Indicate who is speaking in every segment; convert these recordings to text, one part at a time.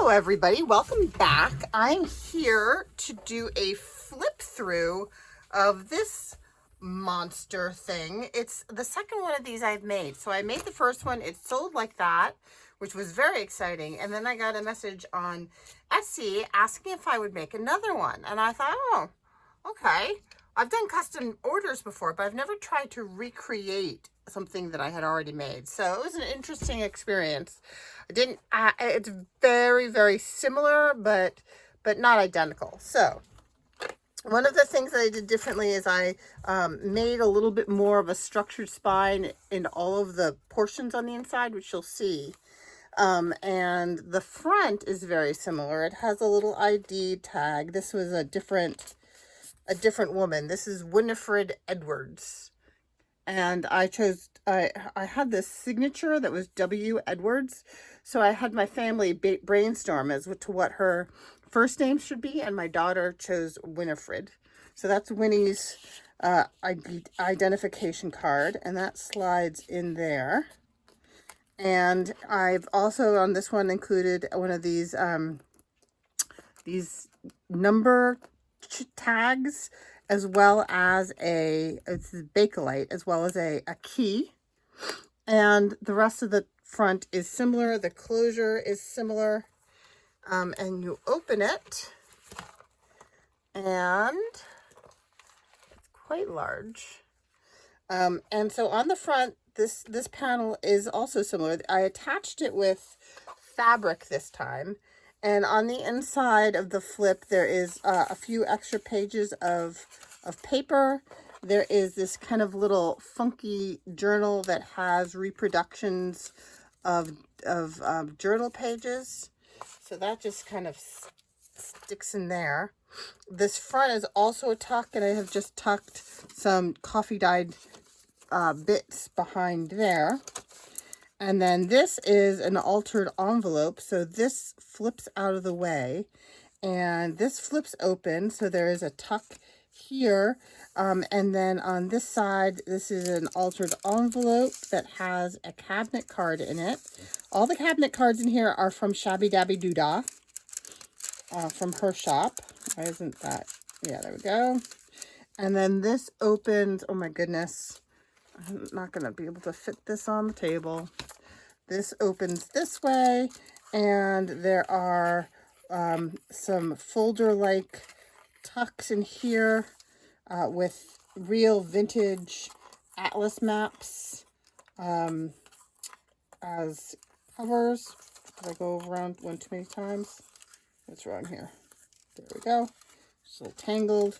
Speaker 1: Hello everybody, welcome back. I'm here to do a flip through of this monster thing. It's the second one of these I've made. So I made the first one, it sold like that, which was very exciting. And then I got a message on Etsy asking if I would make another one. And I thought, oh, okay. I've done custom orders before, but I've never tried to recreate something that I had already made. So it was an interesting experience. It's very, very similar, but not identical. So one of the things that I did differently is I made a little bit more of a structured spine in all of the portions on the inside, which you'll see. And the front is very similar. It has a little ID tag. This was a different woman. This is Winifred Edwards. And I had this signature that was W. Edwards. So I had my family brainstorm as to what her first name should be. And my daughter chose Winifred. So that's Winnie's identification card. And that slides in there. And I've also on this one included one of these number tags, as well as it's Bakelite, as well as a key. And the rest of the front is similar. The closure is similar. And you open it, and it's quite large. And so on the front, this panel is also similar. I attached it with fabric this time. And on the inside of the flip, there is a few extra pages of paper. There is this kind of little funky journal that has reproductions of journal pages. So that just kind of sticks in there. This front is also a tuck, and I have just tucked some coffee dyed bits behind there. And then this is an altered envelope. So this flips out of the way and this flips open. So there is a tuck here. And then on this side, this is an altered envelope that has a cabinet card in it. All the cabinet cards in here are from Shabby Dabby Doodah, from her shop. Why isn't that? Yeah, there we go. And then this opens, oh my goodness. I'm not going to be able to fit this on the table. This opens this way, and there are some folder-like tucks in here with real vintage atlas maps as covers. Did I go around one too many times? What's wrong here? There we go. Just a little tangled.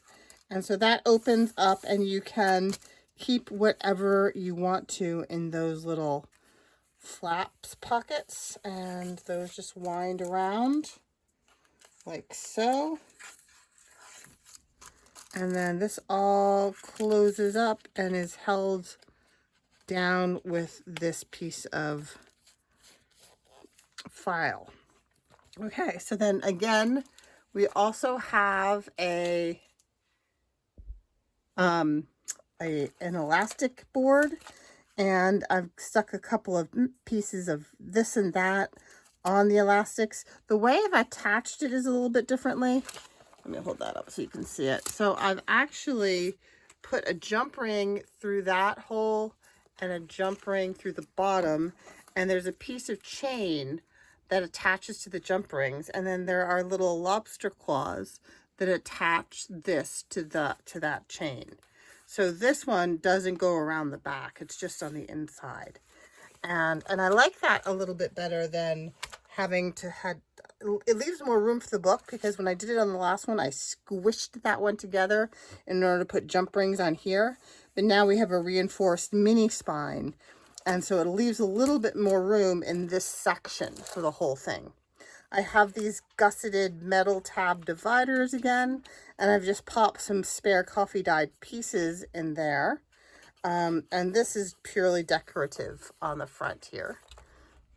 Speaker 1: And so that opens up, and you can keep whatever you want to in those little flaps pockets, and those just wind around like so. And then this all closes up and is held down with this piece of file. Okay, so then again, we also have an elastic board, and I've stuck a couple of pieces of this and that on the elastics. The way I've attached it is a little bit differently. Let me hold that up so you can see it. So I've actually put a jump ring through that hole and a jump ring through the bottom, and there's a piece of chain that attaches to the jump rings, and then there are little lobster claws that attach this to that chain. So this one doesn't go around the back. It's just on the inside. And I like that a little bit better than having to it leaves more room for the book, because when I did it on the last one, I squished that one together in order to put jump rings on here. But now we have a reinforced mini spine. And so it leaves a little bit more room in this section for the whole thing. I have these gusseted metal tab dividers again, and I've just popped some spare coffee dyed pieces in there. And this is purely decorative on the front here.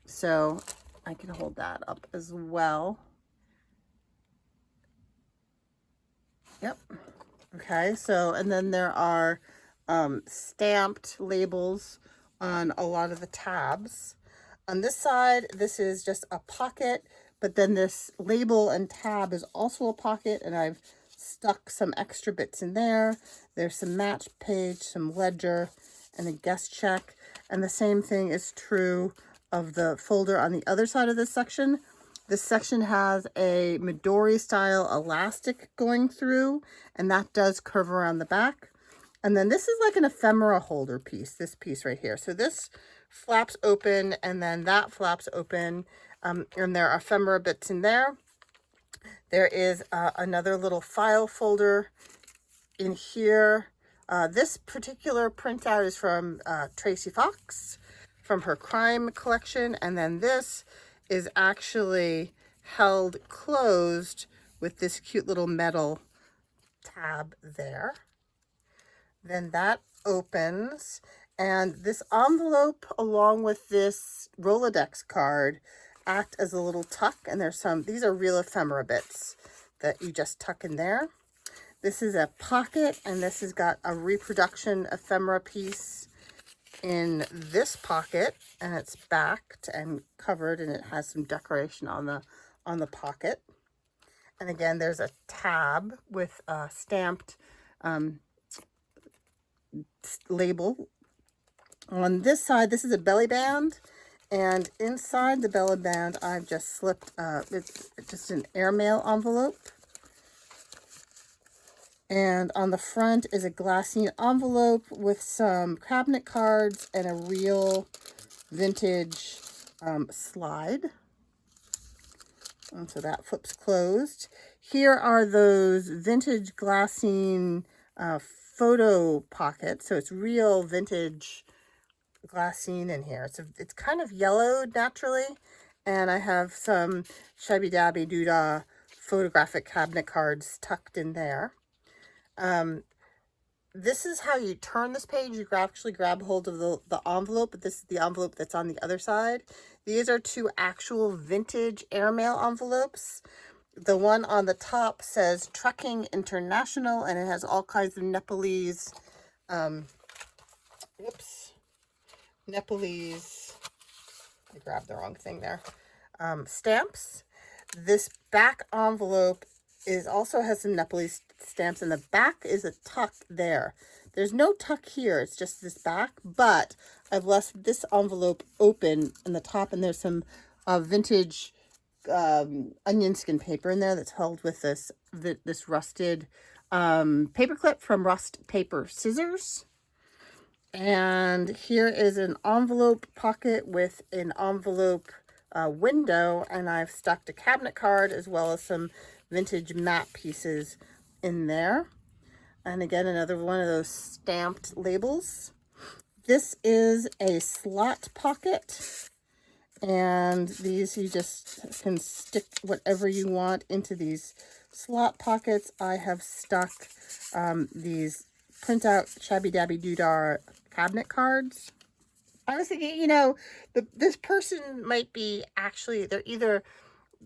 Speaker 1: So I can hold that up as well. Yep. Okay, so, and then there are stamped labels on a lot of the tabs. On this side, this is just a pocket, But then this label and tab is also a pocket, and I've stuck some extra bits in there. There's some match page, some ledger, and a guest check. And the same thing is true of the folder on the other side of this section. This section has a Midori style elastic going through, and that does curve around the back. And then this is like an ephemera holder piece, this piece right here. So this flaps open, and then that flaps open, and there are ephemera bits in there. There is another little file folder in here. This particular printout is from Tracy Fox, from her crime collection. And then this is actually held closed with this cute little metal tab there. Then that opens, and this envelope along with this Rolodex card act as a little tuck, and there's some, these are real ephemera bits that you just tuck in there. This is a pocket, and this has got a reproduction ephemera piece in this pocket, and it's backed and covered, and it has some decoration on the pocket. And again, there's a tab with a stamped label. On this side, this is a belly band, and inside the belly band I've just slipped it's just an airmail envelope, and on the front is a glassine envelope with some cabinet cards and a real vintage slide, and so that flips closed. Here are those vintage glassine photo pockets, so it's real vintage glassine in here. It's kind of yellowed naturally, and I have some shabby dabby doodah photographic cabinet cards tucked in there. This is how you turn this page. You actually grab hold of the envelope, but this is the envelope that's on the other side. These are two actual vintage airmail envelopes. The one on the top says Trucking International, and it has all kinds of Nepalese, Nepalese, I grabbed the wrong thing there, stamps. This back envelope also has some Nepalese stamps, and the back is a tuck there. There's no tuck here, it's just this back, but I've left this envelope open in the top, and there's some vintage onion skin paper in there that's held with this rusted paper clip from Rust Paper Scissors. And here is an envelope pocket with an envelope window, and I've stuck a cabinet card as well as some vintage matte pieces in there. And again, another one of those stamped labels. This is a slot pocket, and these you just can stick whatever you want into these slot pockets. I have stuck these printout shabby dabby doodah cabinet cards. I was thinking, you know, this person might be actually, they're either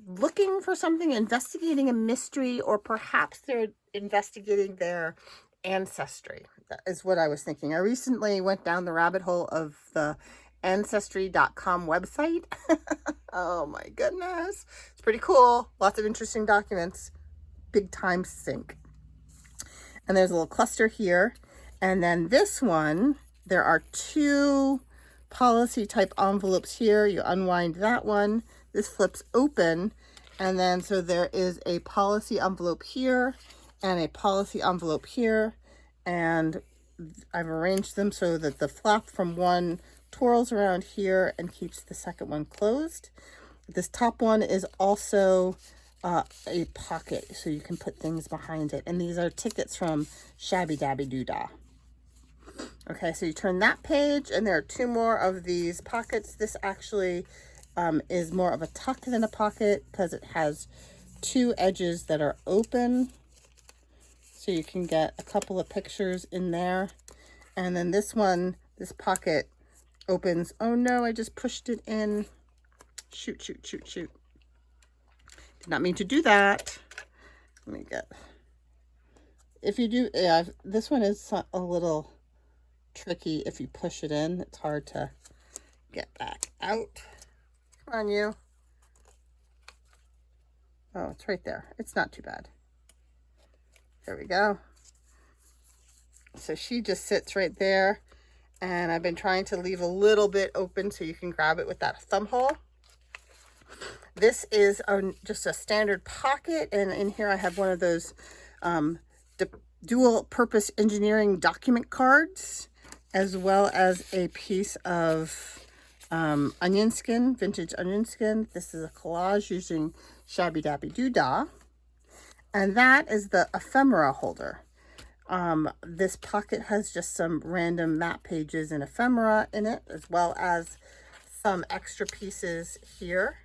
Speaker 1: looking for something, investigating a mystery, or perhaps they're investigating their ancestry. That is what I was thinking. I recently went down the rabbit hole of the ancestry.com website. Oh my goodness. It's pretty cool. Lots of interesting documents. Big time sink. And there's a little cluster here. And then this one, there are two policy type envelopes here. You unwind that one. This flips open. And then so there is a policy envelope here and a policy envelope here. And I've arranged them so that the flap from one twirls around here and keeps the second one closed. This top one is also a pocket, so you can put things behind it. And these are tickets from Shabby Dabby Doodah. Okay, so you turn that page, and there are two more of these pockets. This actually is more of a tuck than a pocket because it has two edges that are open. So you can get a couple of pictures in there. And then this one, this pocket opens. Oh no, I just pushed it in. Shoot, shoot, shoot, shoot. Did not mean to do that. Let me get, if you do, yeah, this one is a little tricky. If you push it in, it's hard to get back out. Come on, you. Oh, it's right there. It's not too bad. There we go. So she just sits right there, and I've been trying to leave a little bit open so you can grab it with that thumb hole. This is just a standard pocket, and in here I have one of those dual purpose engineering document cards, as well as a piece of onion skin, vintage onion skin. This is a collage using Shabby Dabby Doodah. And that is the ephemera holder. This pocket has just some random map pages and ephemera in it, as well as some extra pieces here.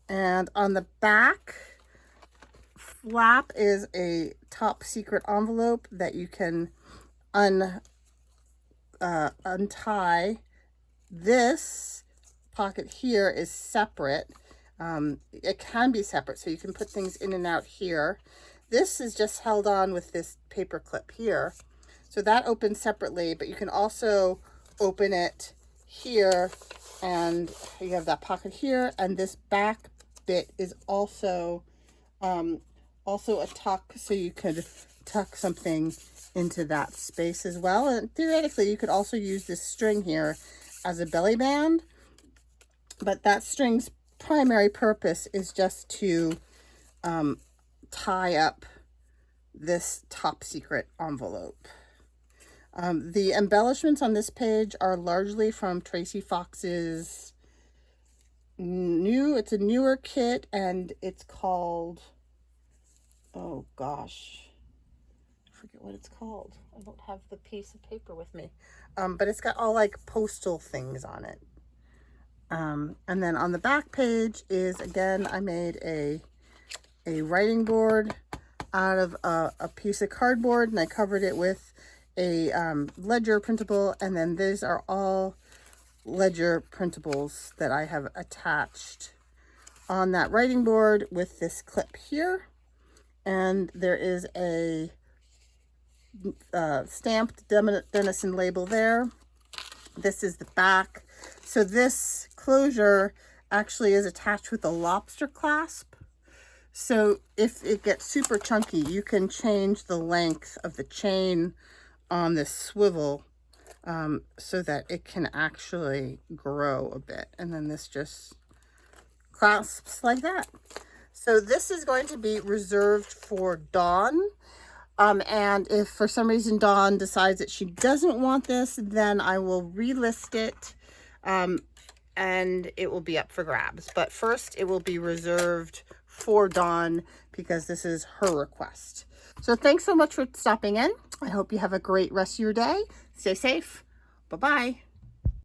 Speaker 1: And on the back flap is a top secret envelope that you can untie. This pocket here is separate. It can be separate, so you can put things in and out here. This is just held on with this paper clip here. So that opens separately, but you can also open it here, and you have that pocket here, and this back bit is also a tuck, so you could tuck something into that space as well. And theoretically, you could also use this string here as a belly band, but that string's primary purpose is just to tie up this top secret envelope. The embellishments on this page are largely from Tracy Fox's it's a newer kit, and it's called, oh gosh, I forget what it's called. I don't have the piece of paper with me. But it's got all like postal things on it. And then on the back page is, again, I made a writing board out of a piece of cardboard, and I covered it with a ledger printable, and then these are all ledger printables that I have attached on that writing board with this clip here. And there is a stamped Denison label there. This is the back. So this closure actually is attached with a lobster clasp. So if it gets super chunky, you can change the length of the chain on this swivel so that it can actually grow a bit. And then this just clasps like that. So this is going to be reserved for Dawn. And if for some reason Dawn decides that she doesn't want this, then I will relist it and it will be up for grabs. But first it will be reserved for Dawn because this is her request. So thanks so much for stopping in. I hope you have a great rest of your day. Stay safe. Bye-bye.